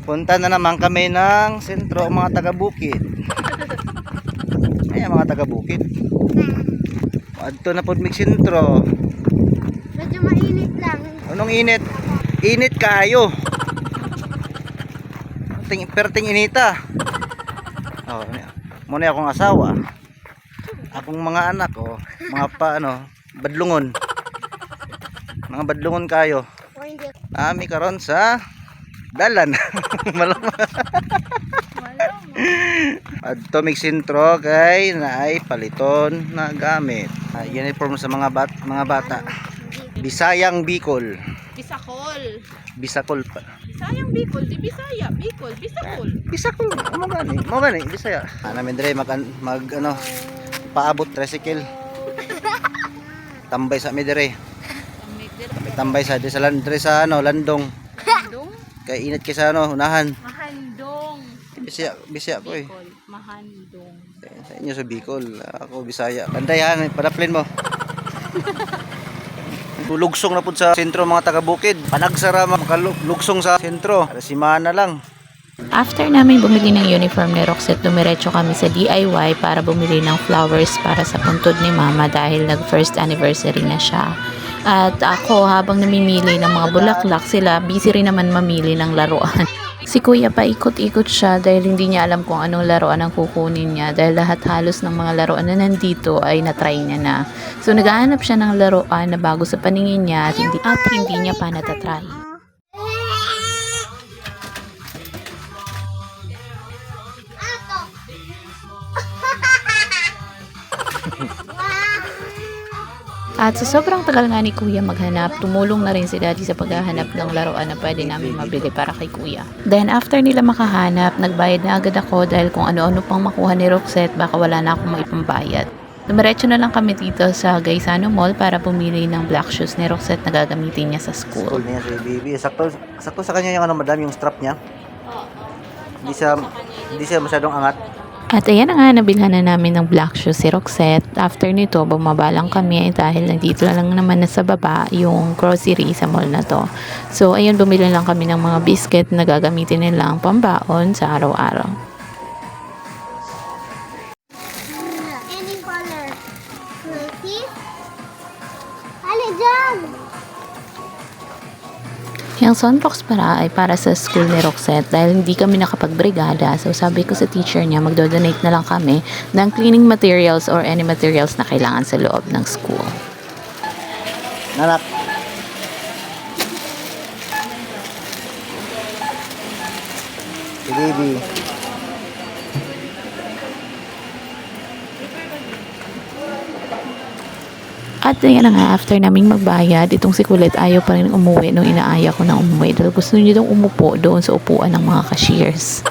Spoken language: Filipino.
Punta na naman kami ng sentro, mga taga-bukid. Ayan mga taga-bukid. Adto na pod mig sentro. Medyo mainit lang. Anong init? Init kayo. Perting inita. Oh, muna akong asawa. Akong mga anak mga badlungon. Mga badlungon kayo. O hindi. Nami karon sa dalan. Malama. Adto mig sentro kay naay paliton na gamit. Uniform sa mga bata. Bisayang Bicol. Bisakol. Bisakol pa. Bisayang Bicol, di Bisaya, Bicol, Bisakol. Bisakol. Mo gani, Bisaya. Namin dire paabot tricycle. Tambay sa mi dire. Tambay sa dire sa Landong. Mahandong? Kay init kay sa unahan. Mahandong. Bisaya ko eh. Bicol, Mahandong. Sa inyo sa Bicol, ako Bisaya. Kandayan, padaplin mo. Lugsong na po sa sentro mga taga-bukid. Panagsara makalugsong sa sentro. Simana lang. After namin bumili ng uniform ni Roxette, dumiretso kami sa DIY para bumili ng flowers para sa puntod ni Mama dahil nag first anniversary na siya. At ako habang namimili ng mga bulaklak, sila busy rin naman mamili ng laruan. Si Kuya pa ikot-ikot siya dahil hindi niya alam kung anong laruan ang kukunin niya dahil lahat halos ng mga laruan na nandito ay natry niya na. So naghahanap siya ng laruan na bago sa paningin niya at hindi niya pa natatry. At sa sobrang tagal nga ni Kuya maghanap, tumulong na rin si Daddy sa paghahanap ng laruan na pwede namin mabili para kay Kuya. Then after nila makahanap, nagbayad na agad ako dahil kung ano-ano pang makuha ni Roxette, baka wala na akong maipambayad. Dumiretso na lang kami dito sa Gaisano Mall para pumili ng black shoes ni Roxette na gagamitin niya sa school. Niya si Bibi. Sakto sa kanya yung madam, yung strap niya. Hindi siya masyadong angat. At ayan na nga, nabilhan na namin ng black shoes si Roxette. After nito, bumaba lang kami dahil nandito lang naman na sa baba yung grocery sa mall na to. So ayun, bumili lang kami ng mga biscuit na gagamitin nilang pambaon sa araw-araw. Any color. See? Ali dyan! Yung sunbox para ay para sa school ni Roxette dahil hindi kami nakapagbrigada. So sabi ko sa teacher niya, magdo-donate na lang kami ng cleaning materials or any materials na kailangan sa loob ng school. Nanak. Si Bibi. At yan na nga, after naming magbayad, itong si Kulit ayaw pa rin umuwi nung inaaya ko na umuwi dahil gusto niya daw umupo doon sa upuan ng mga cashiers.